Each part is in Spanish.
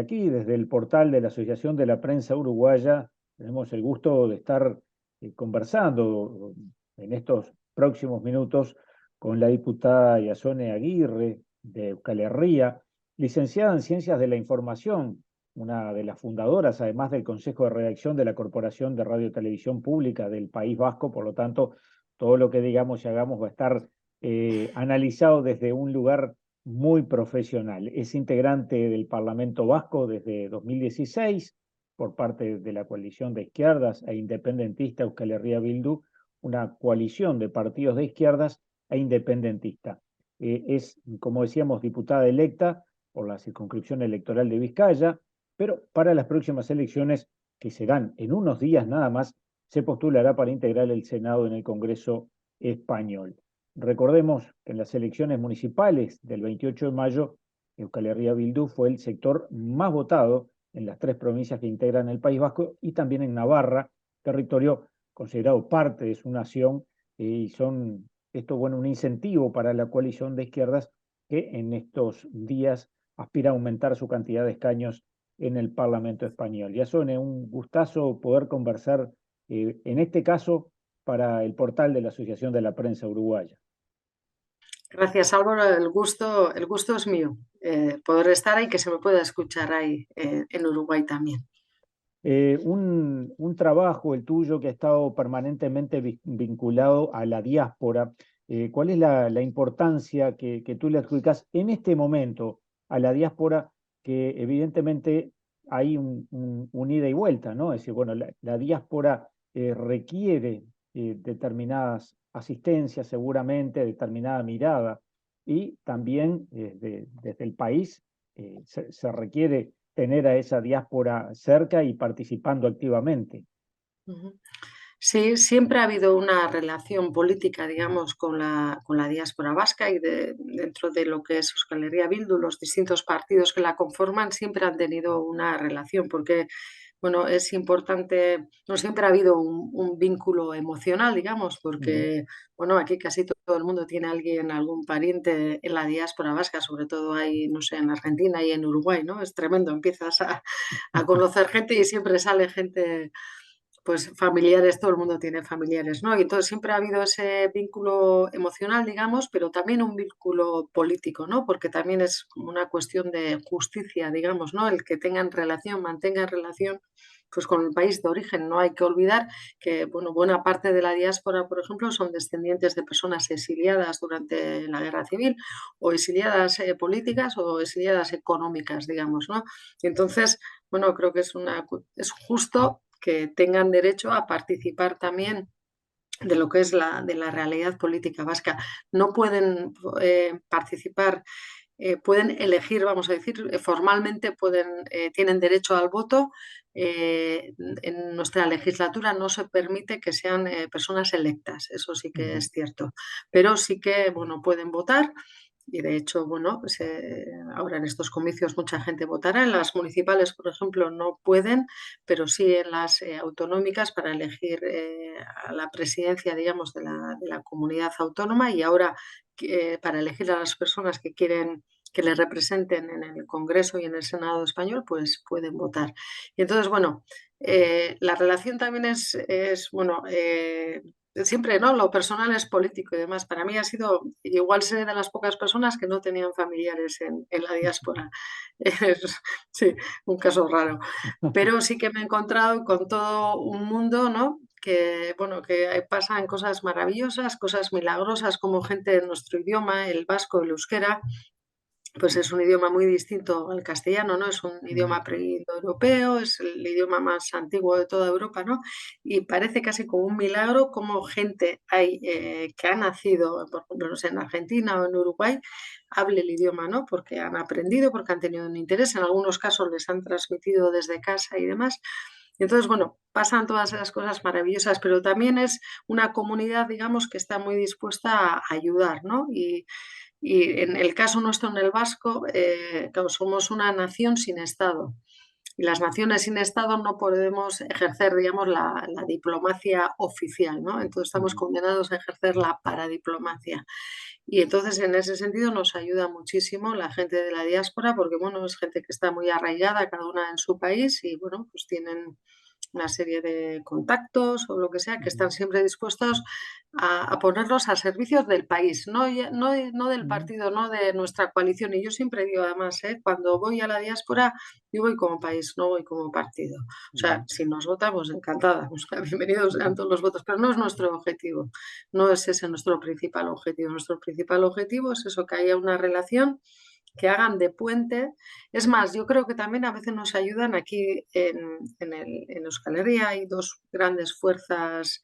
aquí, desde el portal de la Asociación de la Prensa Uruguaya, tenemos el gusto de estar conversando en estos próximos minutos con la diputada Yazone Aguirre de Euskal Herria, licenciada en Ciencias de la Información, una de las fundadoras, además del Consejo de Redacción de la Corporación de Radio y Televisión Pública del País Vasco. Por lo tanto, todo lo que digamos y hagamos va a estar analizado desde un lugar muy profesional. Es integrante del Parlamento Vasco desde 2016 por parte de la coalición de izquierdas e independentista Euskal Herria Bildu, una coalición de partidos de izquierdas e independentista. Es, como decíamos, diputada electa por la circunscripción electoral de Vizcaya, pero para las próximas elecciones, que serán en unos días nada más, se postulará para integrar el Senado en el Congreso español. Recordemos que en las elecciones municipales del 28 de mayo, Euskal Herria Bildu fue el sector más votado en las 3 provincias que integran el País Vasco y también en Navarra, territorio considerado parte de su nación, y son esto, bueno, un incentivo para la coalición de izquierdas que en estos días aspira a aumentar su cantidad de escaños en el Parlamento español. Yazone, un gustazo poder conversar en este caso para el portal de la Asociación de la Prensa Uruguaya. Gracias, Álvaro. El gusto es mío, poder estar ahí, que se me pueda escuchar ahí en Uruguay también. Un trabajo, el tuyo, que ha estado permanentemente vinculado a la diáspora. ¿Cuál es la importancia que tú le adjudicas en este momento a la diáspora, que evidentemente hay un ida y vuelta, ¿no? Es decir, bueno, la diáspora requiere determinadas asistencias, seguramente, determinada mirada, y también desde el país se requiere tener a esa diáspora cerca y participando activamente. Sí, siempre ha habido una relación política, digamos, con la diáspora vasca y dentro de lo que es Euskal Herria Bildu, los distintos partidos que la conforman siempre han tenido una relación, porque, bueno, es importante, no siempre ha habido un vínculo emocional, digamos, porque, bueno, aquí casi todo el mundo tiene a alguien, algún pariente en la diáspora vasca, sobre todo hay, no sé, en Argentina y en Uruguay, ¿no? Es tremendo, empiezas a conocer gente y siempre sale gente, pues familiares, todo el mundo tiene familiares, ¿no? Y entonces siempre ha habido ese vínculo emocional, digamos, pero también un vínculo político, ¿no? Porque también es como una cuestión de justicia, digamos, ¿no? El que tengan relación, mantengan relación, pues con el país de origen. No hay que olvidar que, bueno, buena parte de la diáspora, por ejemplo, son descendientes de personas exiliadas durante la Guerra Civil, o exiliadas políticas o exiliadas económicas, digamos, ¿no? Y entonces, bueno, creo que es justo que tengan derecho a participar también de lo que es de la realidad política vasca. No pueden participar, pueden elegir, vamos a decir, formalmente tienen derecho al voto. En nuestra legislatura no se permite que sean personas electas, eso sí que es cierto, pero sí que, bueno, pueden votar. Y de hecho, bueno, pues, ahora en estos comicios mucha gente votará. En las municipales, por ejemplo, no pueden, pero sí en las autonómicas para elegir a la presidencia, digamos, de la comunidad autónoma, y ahora para elegir a las personas que quieren que les representen en el Congreso y en el Senado español, pues pueden votar. Y entonces, bueno, la relación también bueno, siempre, ¿no? Lo personal es político y demás. Para mí ha sido, igual seré de las pocas personas que no tenían familiares en la diáspora. Es, sí, un caso raro. Pero sí que me he encontrado con todo un mundo, ¿no? Que, bueno, que pasan cosas maravillosas, cosas milagrosas, como gente de nuestro idioma, el vasco, el euskera, pues es un idioma muy distinto al castellano, ¿no? Es un idioma pre-indoeuropeo, es el idioma más antiguo de toda Europa, ¿no? Y parece casi como un milagro como gente hay que ha nacido, por ejemplo, no sé, en Argentina o en Uruguay, hable el idioma, ¿no? Porque han aprendido, porque han tenido un interés, en algunos casos les han transmitido desde casa y demás. Entonces, bueno, pasan todas esas cosas maravillosas, pero también es una comunidad, digamos, que está muy dispuesta a ayudar, ¿no? Y en el caso nuestro, en el vasco, claro, somos una nación sin Estado. Y las naciones sin Estado no podemos ejercer, digamos, la diplomacia oficial, ¿no? Entonces estamos condenados a ejercer la paradiplomacia. Y entonces en ese sentido nos ayuda muchísimo la gente de la diáspora porque, bueno, es gente que está muy arraigada, cada una en su país y, bueno, pues tienen una serie de contactos o lo que sea, que están siempre dispuestos a ponerlos a servicio del país, no del partido, no de nuestra coalición. Y yo siempre digo, además, cuando voy a la diáspora, yo voy como país, no voy como partido. O sea, si nos votan, pues encantada, o sea, bienvenidos sean todos los votos, pero no es nuestro objetivo, no es ese nuestro principal objetivo. Nuestro principal objetivo es eso, que haya una relación que hagan de puente. Es más, yo creo que también a veces nos ayudan aquí en Euskal Herria. Hay dos grandes fuerzas,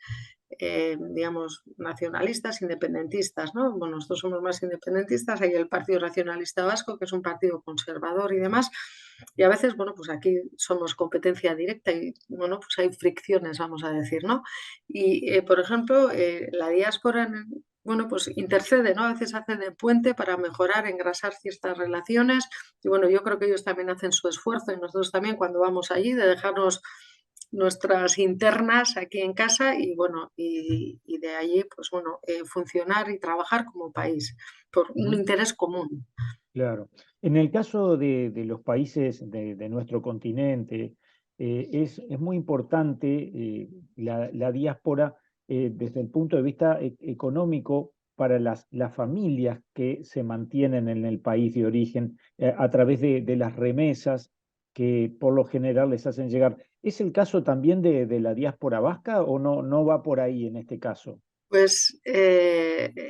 digamos, nacionalistas, independentistas, ¿no? Bueno, nosotros somos más independentistas. Hay el Partido Nacionalista Vasco, que es un partido conservador y demás. Y a veces, bueno, pues aquí somos competencia directa y, bueno, pues hay fricciones, vamos a decir, ¿no? Y, por ejemplo, la diáspora bueno, pues intercede, ¿no? A veces hace de puente para mejorar, engrasar ciertas relaciones. Y bueno, yo creo que ellos también hacen su esfuerzo y nosotros también cuando vamos allí de dejarnos nuestras internas aquí en casa y bueno, y de allí, pues bueno, funcionar y trabajar como país por un interés común. Claro. En el caso de los países de nuestro continente, es muy importante la diáspora desde el punto de vista económico para las familias que se mantienen en el país de origen a través de las remesas que por lo general les hacen llegar. ¿Es el caso también de la diáspora vasca o no va por ahí en este caso? Pues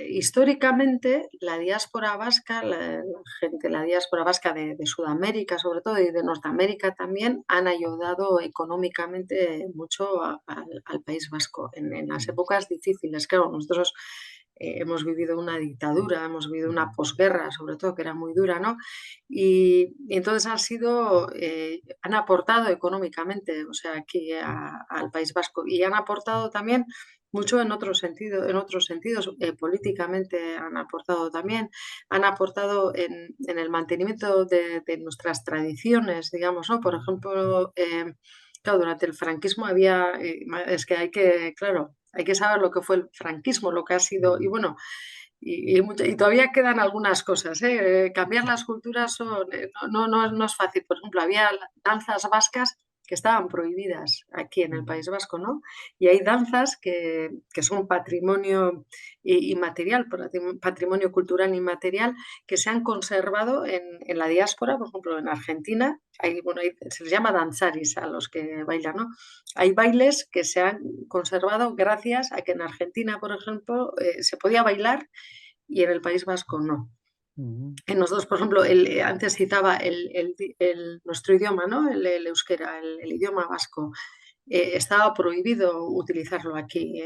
históricamente la diáspora vasca, la diáspora vasca de Sudamérica sobre todo y de Norteamérica también han ayudado económicamente mucho al País Vasco en las épocas difíciles. Claro, nosotros hemos vivido una dictadura, hemos vivido una posguerra sobre todo que era muy dura, ¿no? Y entonces han aportado económicamente, o sea, aquí al País Vasco y han aportado también mucho en otros sentidos, políticamente han aportado también, han aportado en el mantenimiento de nuestras tradiciones, digamos, ¿no? Por ejemplo, claro, durante el franquismo había, es que claro, hay que saber lo que fue el franquismo, lo que ha sido, y bueno, y todavía quedan algunas cosas, ¿eh? Cambiar las culturas no es fácil. Por ejemplo, había danzas vascas que estaban prohibidas aquí en el País Vasco, ¿no? Y hay danzas que son patrimonio inmaterial, patrimonio cultural inmaterial, que se han conservado en la diáspora, por ejemplo, en Argentina. Bueno, se les llama danzaris a los que bailan, ¿no? Hay bailes que se han conservado gracias a que en Argentina, por ejemplo, se podía bailar y en el País Vasco no. Ujú, En nosotros, por ejemplo, antes citaba nuestro idioma, ¿no? El euskera, el idioma vasco. Estaba prohibido utilizarlo aquí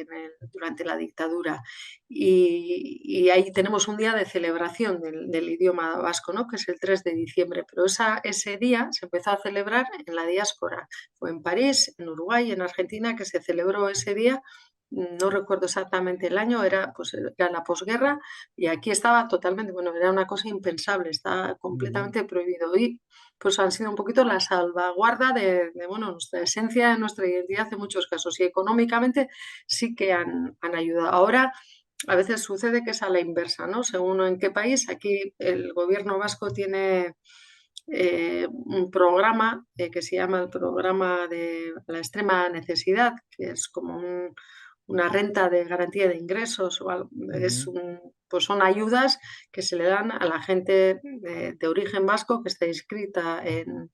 durante la dictadura. Y ahí tenemos un día de celebración del idioma vasco, ¿no? Que es el 3 de diciembre. Pero ese día se empezó a celebrar en la diáspora. Fue en París, en Uruguay, en Argentina, que se celebró ese día. No recuerdo exactamente el año, era la posguerra y aquí estaba totalmente, bueno, era una cosa impensable, estaba ujú. completamente prohibido. Y pues han sido un poquito la salvaguarda bueno, nuestra esencia, de nuestra identidad en muchos casos. Y económicamente sí que han ayudado. Ahora, a veces sucede que es a la inversa, ¿no? Según en qué país. Aquí el gobierno vasco tiene un programa que se llama el programa de la extrema necesidad, que es como una renta de garantía de ingresos o algo. Ujú, Pues son ayudas que se le dan a la gente de origen vasco que está inscrita en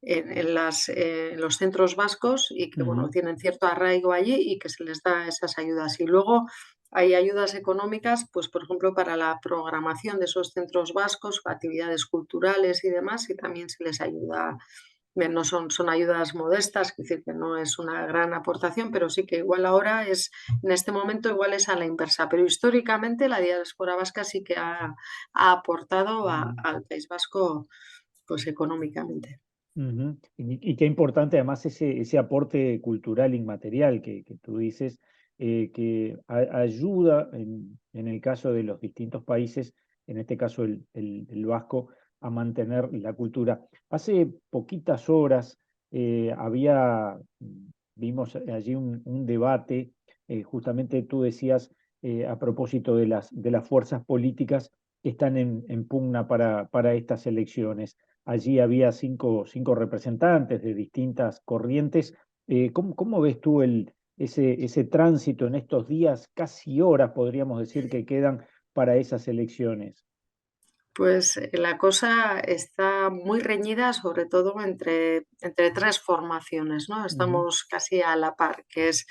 los centros vascos y que bueno, ujú, tienen cierto arraigo allí y que se les da esas ayudas. Y luego hay ayudas económicas, pues por ejemplo, para la programación de esos centros vascos, actividades culturales y demás, y también se les ayuda. Bien, no son ayudas modestas, es decir, que no es una gran aportación, pero sí que igual ahora en este momento igual es a la inversa. Pero históricamente la diáspora vasca sí que ha aportado ujú. al País Vasco pues económicamente. Ujú. Y qué importante además ese aporte cultural inmaterial que tú dices, que ayuda en el caso de los distintos países, en este caso el vasco, a mantener la cultura. Hace poquitas horas vimos allí un debate, justamente tú decías a propósito de las fuerzas políticas que están en pugna para estas elecciones. Allí había cinco representantes de distintas corrientes. ¿Cómo ves tú ese tránsito en estos días, casi horas, podríamos decir, que quedan para esas elecciones? Pues la cosa está muy reñida, sobre todo entre tres formaciones, ¿no? Ujú, Estamos casi a la par, que es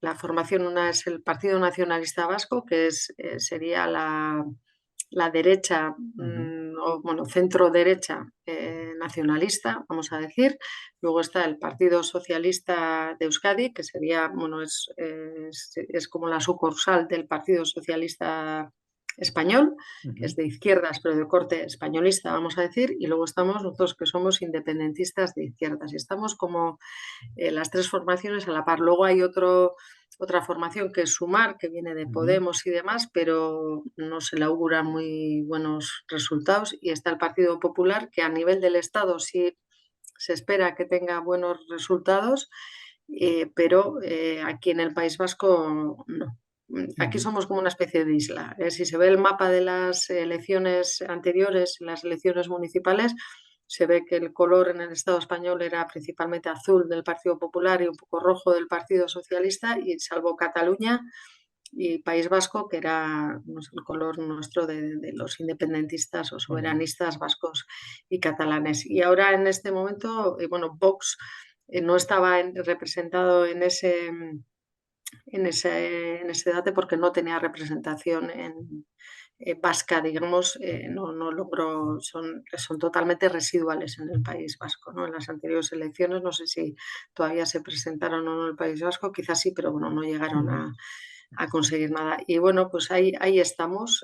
la formación, una es el Partido Nacionalista Vasco, que sería la derecha, ujú, o bueno, centro derecha nacionalista, vamos a decir. Luego está el Partido Socialista de Euskadi, que sería, bueno, es como la sucursal del Partido Socialista español, que es ujú, de izquierdas, pero de corte españolista, vamos a decir, y luego estamos nosotros que somos independentistas de izquierdas, y estamos como las tres formaciones a la par. Luego hay otra formación que es Sumar, que viene de ujú, Podemos y demás, pero no se le auguran muy buenos resultados, y está el Partido Popular, que a nivel del Estado sí se espera que tenga buenos resultados, pero aquí en el País Vasco no. Aquí ujú, somos como una especie de isla. Si se ve el mapa de las elecciones anteriores, las elecciones municipales, se ve que el color en el Estado español era principalmente azul del Partido Popular y un poco rojo del Partido Socialista, y salvo Cataluña y País Vasco, que era, no sé, el color nuestro de los independentistas o ujú, soberanistas vascos y catalanes. Y ahora en este momento, bueno, Vox no estaba representado en ese debate porque no tenía representación vasca, digamos, no logró, son totalmente residuales en el País Vasco, ¿no? En las anteriores elecciones, no sé si todavía se presentaron o no en el País Vasco, quizás sí, pero bueno, no llegaron ujú, a conseguir nada. Y bueno, pues ahí estamos.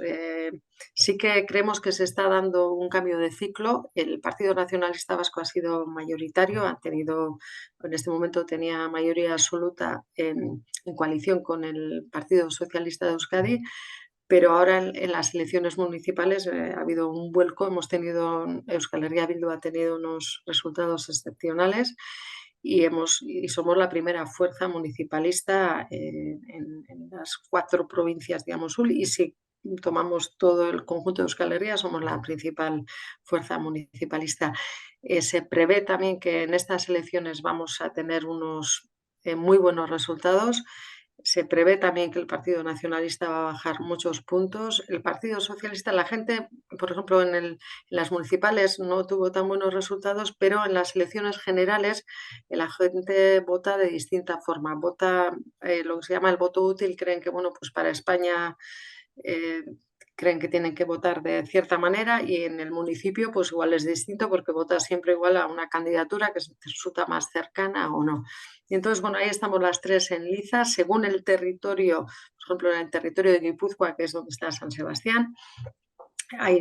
Sí que creemos que se está dando un cambio de ciclo. El Partido Nacionalista Vasco ha sido mayoritario, en este momento tenía mayoría absoluta en coalición con el Partido Socialista de Euskadi, pero ahora en las elecciones municipales ha habido un vuelco. Euskal Herria Bildu ha tenido unos resultados excepcionales, y somos la primera fuerza municipalista en las cuatro provincias, digamos, sur, y si tomamos todo el conjunto de Euskal Herria, somos la principal fuerza municipalista. Se prevé también que en estas elecciones vamos a tener unos muy buenos resultados. Se prevé también que el Partido Nacionalista va a bajar muchos puntos. El Partido Socialista, la gente, por ejemplo, en las municipales no tuvo tan buenos resultados, pero en las elecciones generales la gente vota de distinta forma. Vota lo que se llama el voto útil. Creen que, bueno, pues para España eh, creen que tienen que votar de cierta manera, y en el municipio pues igual es distinto porque vota siempre igual a una candidatura que se te resulta más cercana o no. Y entonces, bueno, ahí estamos las tres en liza, según el territorio. Por ejemplo, en el territorio de Guipúzcoa, que es donde está San Sebastián, ahí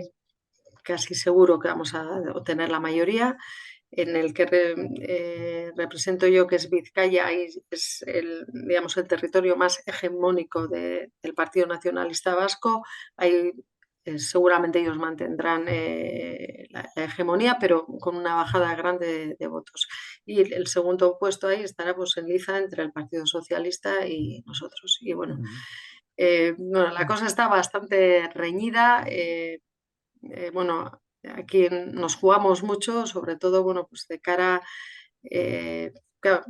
casi seguro que vamos a obtener la mayoría. En el que represento yo, que es Vizcaya, ahí es digamos, el territorio más hegemónico del Partido Nacionalista Vasco. Ahí seguramente ellos mantendrán la hegemonía, pero con una bajada grande de votos. Y el segundo puesto ahí estará pues en liza entre el Partido Socialista y nosotros. Y ujú, bueno, la cosa está bastante reñida. Bueno, aquí nos jugamos mucho, sobre todo, bueno, pues de cara, eh, claro,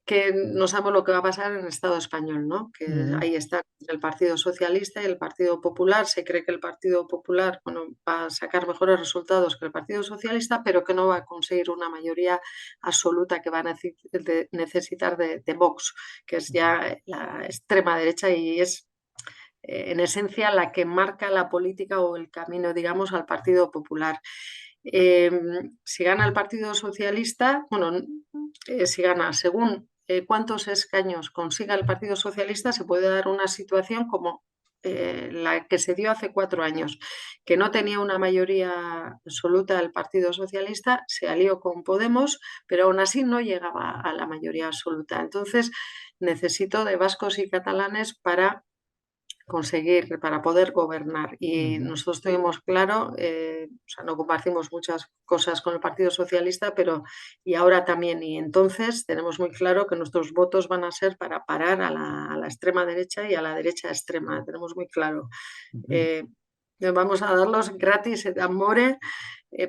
que no sabemos lo que va a pasar en el Estado español, ¿no? Que ujú, ahí está el Partido Socialista y el Partido Popular. Se cree que el Partido Popular, bueno, va a sacar mejores resultados que el Partido Socialista, pero que no va a conseguir una mayoría absoluta, que va a necesitar de Vox, que es ujú, ya la extrema derecha, y es en esencia la que marca la política o el camino, digamos, al Partido Popular. Eh, si gana el Partido Socialista, bueno, si gana según cuántos escaños consiga el Partido Socialista, se puede dar una situación como la que se dio hace 4 años, que no tenía una mayoría absoluta el Partido Socialista, se alió con Podemos, pero aún así no llegaba a la mayoría absoluta. Entonces, necesito de vascos y catalanes para conseguir, para poder gobernar. Y Ujú, nosotros tuvimos claro, o sea, no compartimos muchas cosas con el Partido Socialista, pero y ahora también, y entonces tenemos muy claro que nuestros votos van a ser para parar a la extrema derecha y a la derecha extrema, tenemos muy claro. ujú, Eh, Vamos a darlos gratis, amore,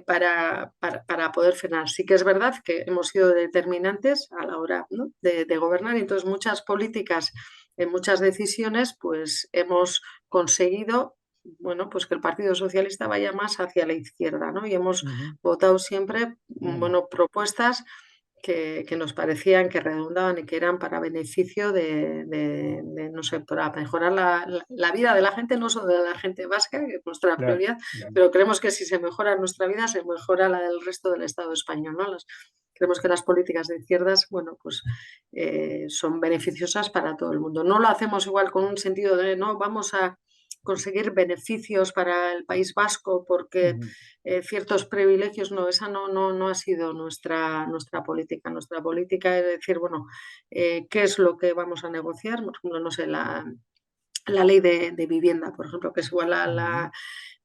para poder frenar. Sí que es verdad que hemos sido determinantes a la hora, ¿no?, de gobernar, y entonces muchas políticas, en muchas decisiones, pues hemos conseguido, bueno, pues que el Partido Socialista vaya más hacia la izquierda, ¿no? Y hemos ujú, votado siempre, mm, bueno, propuestas que nos parecían que redundaban y que eran para beneficio no sé, para mejorar la vida de la gente, no solo de la gente vasca, que es nuestra claro, prioridad, claro. pero creemos que si se mejora nuestra vida, se mejora la del resto del Estado español, ¿no? Creemos que las políticas de izquierdas, bueno, pues son beneficiosas para todo el mundo. No lo hacemos igual con un sentido de, no, vamos a conseguir beneficios para el País Vasco porque Ujú, ciertos privilegios, no, esa no ha sido nuestra política. Nuestra política es decir, bueno, ¿qué es lo que vamos a negociar? Por ejemplo, no sé, la ley de vivienda, por ejemplo, que es igual a ujú,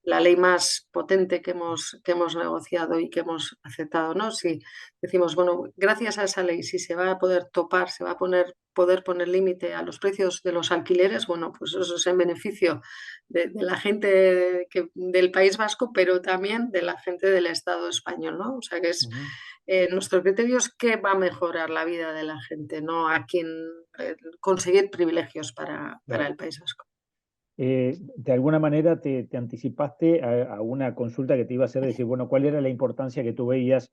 la ley más potente que hemos negociado y que hemos aceptado, ¿no? Si decimos, bueno, gracias a esa ley, si se va a poder topar, se va a poder poner límite a los precios de los alquileres, bueno, pues eso es en beneficio de la gente del País Vasco, pero también de la gente del Estado español, ¿no? O sea que es ujú, nuestro criterio es qué va a mejorar la vida de la gente, no a quién conseguir privilegios para claro. el País Vasco. De alguna manera te anticipaste a una consulta que te iba a hacer, decir, bueno, ¿cuál era la importancia que tú veías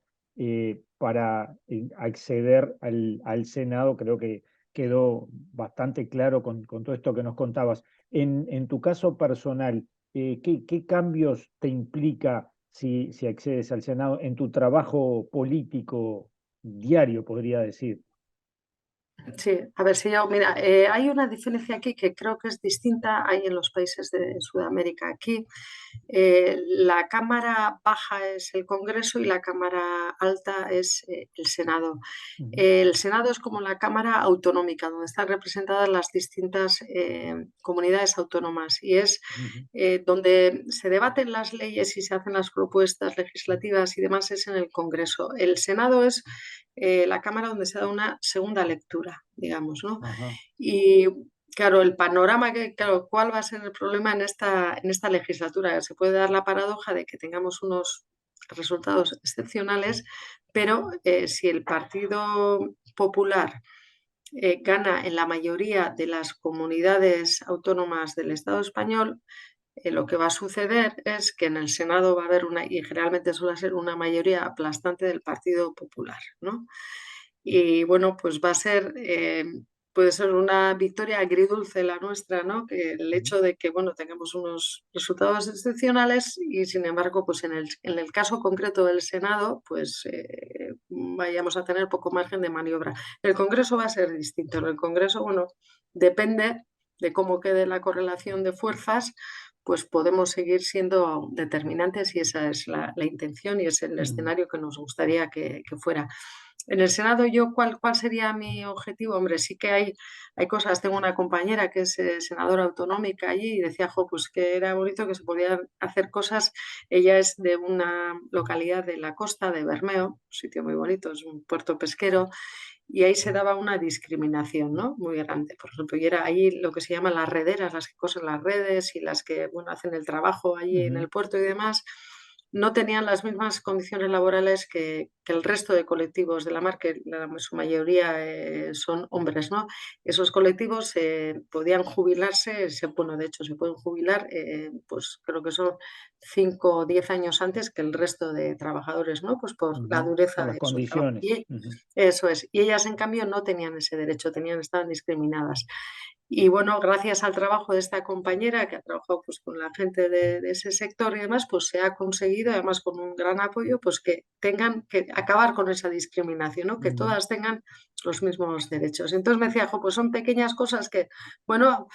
para acceder al Senado? Creo que quedó bastante claro con todo esto que nos contabas. En tu caso personal, ¿qué cambios te implica si accedes al Senado en tu trabajo político diario, podría decir? Sí, a ver si yo, mira, hay una diferencia aquí que creo que es distinta ahí en los países de Sudamérica. Aquí la Cámara Baja es el Congreso y la Cámara Alta es el Senado. Ujú, El Senado es como la Cámara Autonómica, donde están representadas las distintas comunidades autónomas y es ujú, donde se debaten las leyes y se hacen las propuestas legislativas y demás es en el Congreso. El Senado es la Cámara donde se da una segunda lectura, digamos, ¿no? ajá, Y claro, el panorama claro, ¿cuál va a ser el problema en esta legislatura? Se puede dar la paradoja de que tengamos unos resultados excepcionales, pero si el Partido Popular gana en la mayoría de las comunidades autónomas del Estado español, lo que va a suceder es que en el Senado va a haber una, y generalmente suele ser una mayoría aplastante del Partido Popular, ¿no? Y bueno, pues va a ser, puede ser una victoria agridulce la nuestra, ¿no? Que el ujú, hecho de que, bueno, tengamos unos resultados excepcionales y, sin embargo, pues en el caso concreto del Senado, pues vayamos a tener poco margen de maniobra. El Congreso va a ser distinto. En el Congreso, bueno, depende de cómo quede la correlación de fuerzas, pues podemos seguir siendo determinantes y esa es la intención y es el ujú, escenario que nos gustaría que fuera. En el Senado, yo, ¿cuál sería mi objetivo? Hombre, sí que hay cosas. Tengo una compañera que es senadora autonómica allí y decía, jo, pues que era bonito que se podían hacer cosas. Ella es de una localidad de la costa de Bermeo, un sitio muy bonito, es un puerto pesquero, y ahí se daba una discriminación, ¿no? Muy grande, por ejemplo, y era ahí lo que se llama las rederas, las que cosen las redes y las que, bueno, hacen el trabajo allí en ujú, el puerto y demás, no tenían las mismas condiciones laborales que el resto de colectivos de la mar, que su mayoría son hombres, ¿no? Esos colectivos podían jubilarse, bueno, de hecho se pueden jubilar, pues creo que son 5 o 10 años antes que el resto de trabajadores, ¿no? Pues por la ujú, dureza por las de su trabajo. condiciones. Y Ujú. eso es. Y ellas, en cambio, no tenían ese derecho, estaban discriminadas. Y bueno, gracias al trabajo de esta compañera que ha trabajado pues, con la gente de ese sector y demás, pues se ha conseguido, además con un gran apoyo, pues que tengan que acabar con esa discriminación, ¿no? Que Mm, todas tengan los mismos derechos. Entonces me decía, jo, pues son pequeñas cosas que, bueno,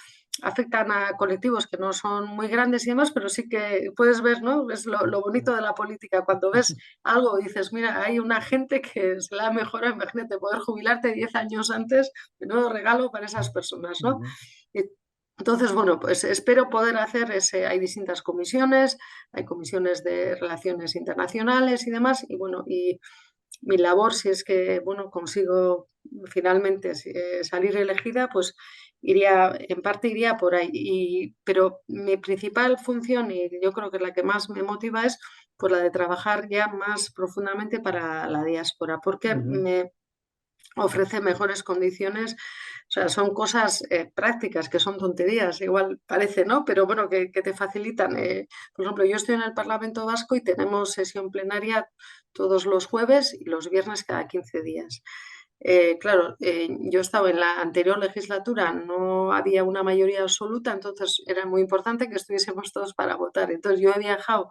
afectan a colectivos que no son muy grandes y demás, pero sí que puedes ver, ¿no? Es lo bonito de la política, cuando ves algo y dices, mira, hay una gente que se la ha mejorado, imagínate, poder jubilarte 10 años antes, menudo regalo para esas personas, ¿no? ujú. Entonces, bueno, pues espero poder hacer ese. Hay distintas comisiones, hay comisiones de relaciones internacionales y demás, y bueno, y mi labor, si es que, bueno, consigo finalmente salir elegida, pues iría, en parte iría por ahí. Pero mi principal función, y yo creo que es la que más me motiva, es pues la de trabajar ya más profundamente para la diáspora, porque Ujú, me ofrece mejores condiciones. O sea, son cosas prácticas, que son tonterías, igual parece, ¿no? Pero bueno, que te facilitan. Por ejemplo, yo estoy en el Parlamento Vasco y tenemos sesión plenaria todos los jueves y los viernes cada 15 días. Claro, yo estaba en la anterior legislatura, no había una mayoría absoluta, entonces era muy importante que estuviésemos todos para votar. Entonces yo he viajado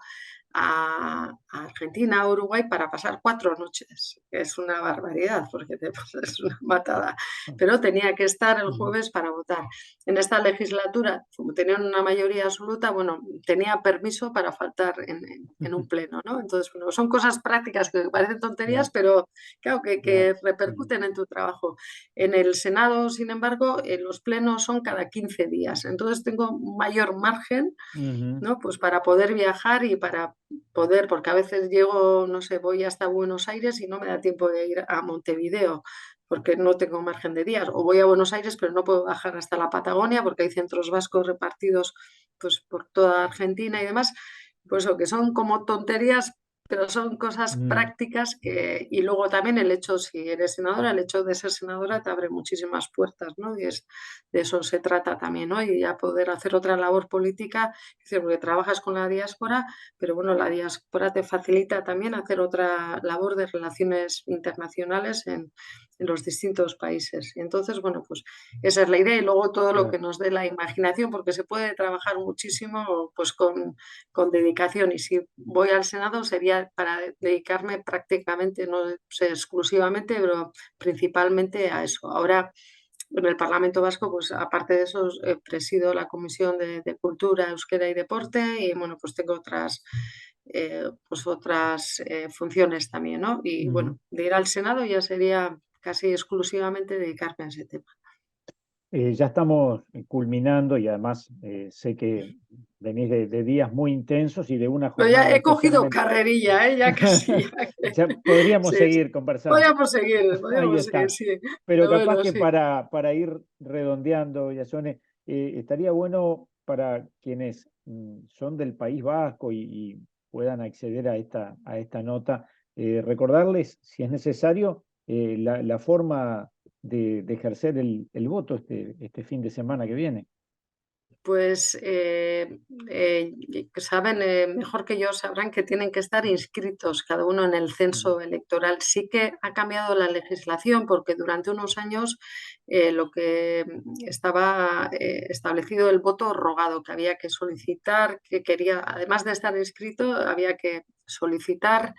a Argentina, a Uruguay, para pasar 4 noches, que es una barbaridad, porque te es una matada. Pero tenía que estar el ujú, jueves para votar. En esta legislatura, como tenían una mayoría absoluta, bueno, tenía permiso para faltar en un ujú. pleno, ¿no? Entonces, bueno, son cosas prácticas que parecen tonterías, Claro, pero claro, que claro. Ujú, repercuten en tu trabajo. En el Senado, sin embargo, los plenos son cada 15 días. Entonces tengo un mayor margen, ujú, ¿no? Pues para poder viajar y para poder, porque a veces llego, no sé, voy hasta Buenos Aires y no me da tiempo de ir a Montevideo porque no tengo margen de días. O voy a Buenos Aires, pero no puedo bajar hasta la Patagonia porque hay centros vascos repartidos pues por toda Argentina y demás. Pues eso, que son como tonterías, pero son cosas mm, prácticas que, y luego también el hecho, si eres senadora, el hecho de ser senadora te abre muchísimas puertas, ¿no? Y de eso se trata también, ¿no? Y ya poder hacer otra labor política, es decir, porque trabajas con la diáspora, pero bueno, la diáspora te facilita también hacer otra labor de relaciones internacionales en los distintos países. Y entonces, bueno, pues esa es la idea y luego todo lo que claro. nos dé la imaginación, porque se puede trabajar muchísimo pues con dedicación. Y si voy al Senado sería para dedicarme prácticamente, no sé, exclusivamente, pero principalmente a eso. Ahora en el Parlamento Vasco, pues aparte de eso, presido la Comisión de Cultura, Euskera y Deporte y bueno, pues tengo otras funciones también, ¿no? Y Ujú. bueno, de ir al Senado ya sería casi exclusivamente dedicarme a ese tema. Ya estamos culminando y además sé que venís de días muy intensos y de una Pero ya jornada he cogido especialmente. carrerilla, ¿eh? Ya casi, Ya podríamos sí, sí. seguir conversando. Ahí Podríamos seguir, está. sí. Pero Pero capaz bueno, que sí. para ir redondeando, Yasone, estaría bueno para quienes son del País Vasco y puedan acceder a esta nota, recordarles, si es necesario, la forma de ejercer el voto este fin de semana que viene. Pues saben, mejor que yo, sabrán que tienen que estar inscritos cada uno en el Ujú, censo electoral. Sí que ha cambiado la legislación porque durante unos años lo que estaba establecido el voto rogado, que había que solicitar, que quería, además de estar inscrito, había que solicitar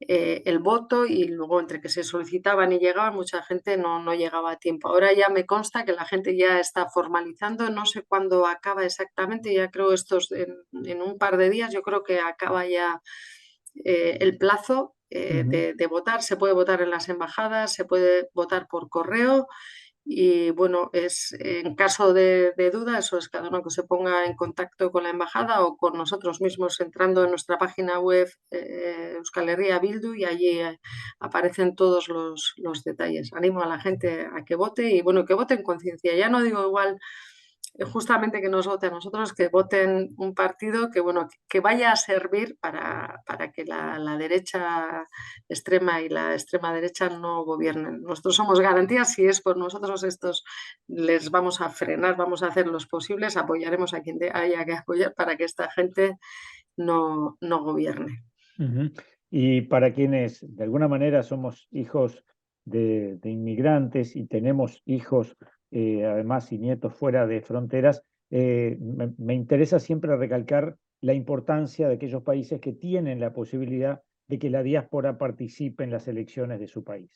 el voto y luego entre que se solicitaban y llegaban, mucha gente no llegaba a tiempo. Ahora ya me consta que la gente ya está formalizando, no sé cuándo acaba exactamente, ya creo estos en un par de días, yo creo que acaba ya el plazo ujú. de votar. Se puede votar en las embajadas, se puede votar por correo y bueno, es en caso de duda, eso es cada uno que se ponga en contacto con la embajada o con nosotros mismos entrando en nuestra página web Euskal Herria Bildu y allí aparecen todos los detalles. Animo a la gente a que vote y bueno, que vote en conciencia. Ya no digo igual justamente que nos vote a nosotros, que voten un partido que, bueno, que vaya a servir para que la derecha extrema y la extrema derecha no gobiernen. Nosotros somos garantías, si es por nosotros estos les vamos a frenar, vamos a hacer los posibles, apoyaremos a quien haya que apoyar para que esta gente no gobierne. Ujú. Y para quienes de alguna manera somos hijos de inmigrantes y tenemos hijos, además, y nietos fuera de fronteras, me interesa siempre recalcar la importancia de aquellos países que tienen la posibilidad de que la diáspora participe en las elecciones de su país.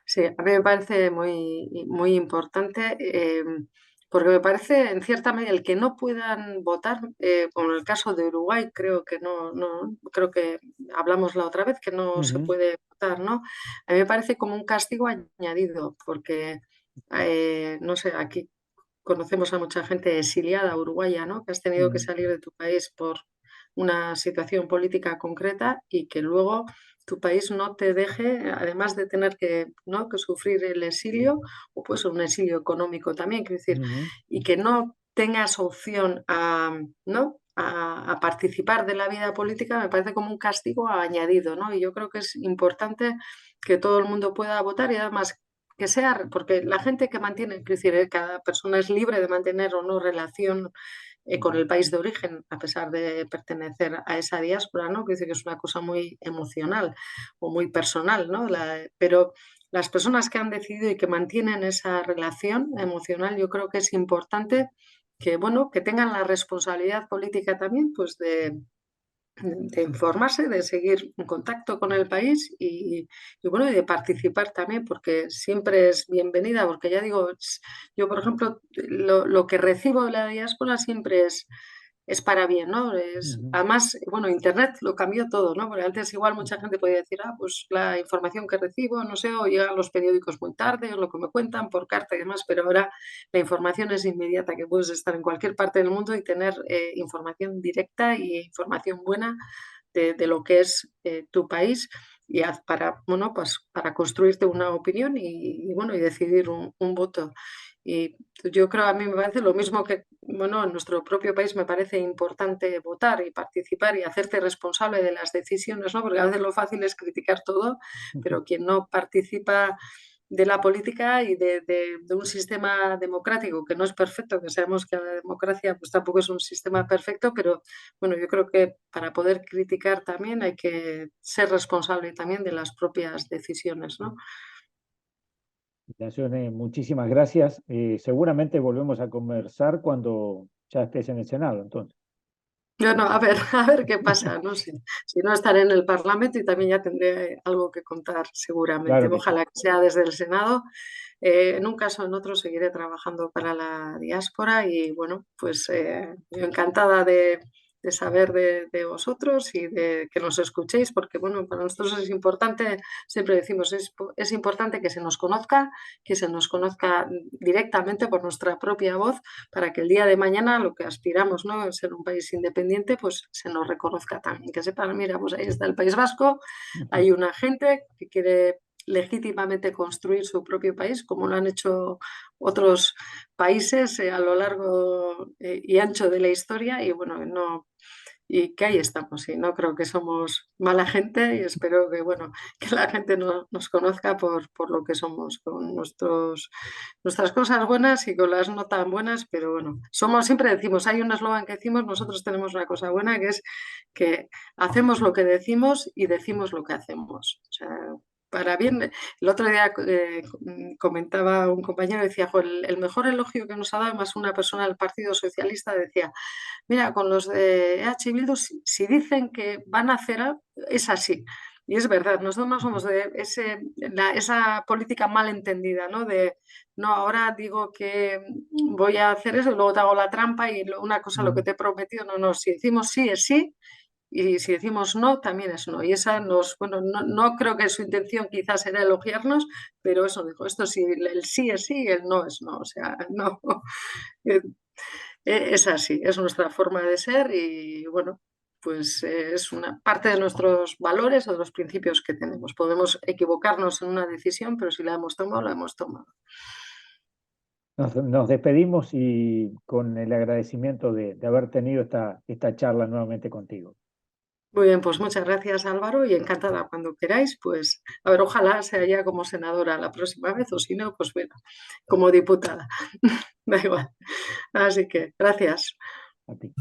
Sí, a mí me parece muy importante porque me parece en cierta medida el que no puedan votar, como en el caso de Uruguay, creo que creo que hablamos la otra vez que no se Ujú, puede votar, ¿no? A mí me parece como un castigo añadido porque, no sé, aquí conocemos a mucha gente exiliada uruguaya, ¿no? Que has tenido que salir de tu país por una situación política concreta y que luego tu país no te deje, además de tener que, ¿no? que sufrir el exilio, o pues un exilio económico también, quiero decir, Ujú. y que no tengas opción a, ¿no? A participar de la vida política, me parece como un castigo añadido, ¿no? Y yo creo que es importante que todo el mundo pueda votar y además que sea, porque la gente que mantiene, es decir, cada persona es libre de mantener o no relación con el país de origen, a pesar de pertenecer a esa diáspora, ¿no? Que dice que es una cosa muy emocional o muy personal, ¿no? Pero las personas que han decidido y que mantienen esa relación emocional, yo creo que es importante que, bueno, que tengan la responsabilidad política también, pues de informarse, de seguir en contacto con el país y bueno, y de participar también, porque siempre es bienvenida, porque ya digo, yo por ejemplo, lo que recibo de la diáspora siempre es para bien, ¿no? Ujú. Además, bueno, Internet lo cambió todo, ¿no? Porque antes igual mucha gente podía decir, pues la información que recibo, no sé, o llegan los periódicos muy tarde, o lo que me cuentan por carta y demás, pero ahora la información es inmediata, que puedes estar en cualquier parte del mundo y tener información directa y información buena de lo que es tu país y para, bueno, pues para construirte una opinión bueno, y decidir un voto. Y yo creo, a mí me parece lo mismo que, bueno, en nuestro propio país me parece importante votar y participar y hacerte responsable de las decisiones, ¿no? Porque a veces lo fácil es criticar todo, pero quien no participa de la política y de un sistema democrático que no es perfecto, que sabemos que la democracia pues tampoco es un sistema perfecto, pero bueno, yo creo que para poder criticar también hay que ser responsable también de las propias decisiones, ¿no? Nacione, muchísimas gracias. Seguramente volvemos a conversar cuando ya estés en el Senado, entonces. Bueno, a ver, a ver qué pasa, no sé. Si no estaré en el Parlamento y también ya tendré algo que contar seguramente. Claro que sí. Ojalá que sea desde el Senado. En un caso o en otro seguiré trabajando para la diáspora y bueno, pues yo encantada de saber de vosotros y de que nos escuchéis, porque bueno, para nosotros es importante, siempre decimos, es importante que se nos conozca directamente por nuestra propia voz para que el día de mañana lo que aspiramos, ¿no? A ser un país independiente, pues se nos reconozca también. Que sepan, mira, pues ahí está el País Vasco, hay una gente que quiere legítimamente construir su propio país, como lo han hecho otros países a lo largo y ancho de la historia, y bueno, no, y que ahí estamos, y no creo que somos mala gente, y espero que, bueno, que la gente nos conozca por lo que somos, con nuestras cosas buenas y con las no tan buenas, pero bueno, siempre decimos, hay un eslogan que decimos, nosotros tenemos una cosa buena, que es que hacemos lo que decimos y decimos lo que hacemos. O sea, para bien, el otro día comentaba un compañero, decía, "Jo, el mejor elogio que nos ha dado más una persona del Partido Socialista, decía, mira, con los de EH Bildu, si dicen que van a hacer algo, es así. Y es verdad, nosotros no somos de esa política mal entendida, ¿no? De, no, ahora digo que voy a hacer eso y luego te hago la trampa y una cosa lo que te he prometido, no, no, si decimos sí es sí y si decimos no, también es no. Y esa bueno, no creo que su intención quizás era elogiarnos, pero eso dijo, esto sí, el sí es sí y el no es no. O sea, no. Es así, es nuestra forma de ser y bueno, pues es una parte de nuestros valores o de los principios que tenemos. Podemos equivocarnos en una decisión, pero si la hemos tomado, la hemos tomado. Nos despedimos y con el agradecimiento de haber tenido esta charla nuevamente contigo. Muy bien, pues muchas gracias Álvaro y encantada cuando queráis, pues a ver, ojalá sea ya como senadora la próxima vez o si no, pues bueno, como diputada. Da igual. Así que gracias. A ti.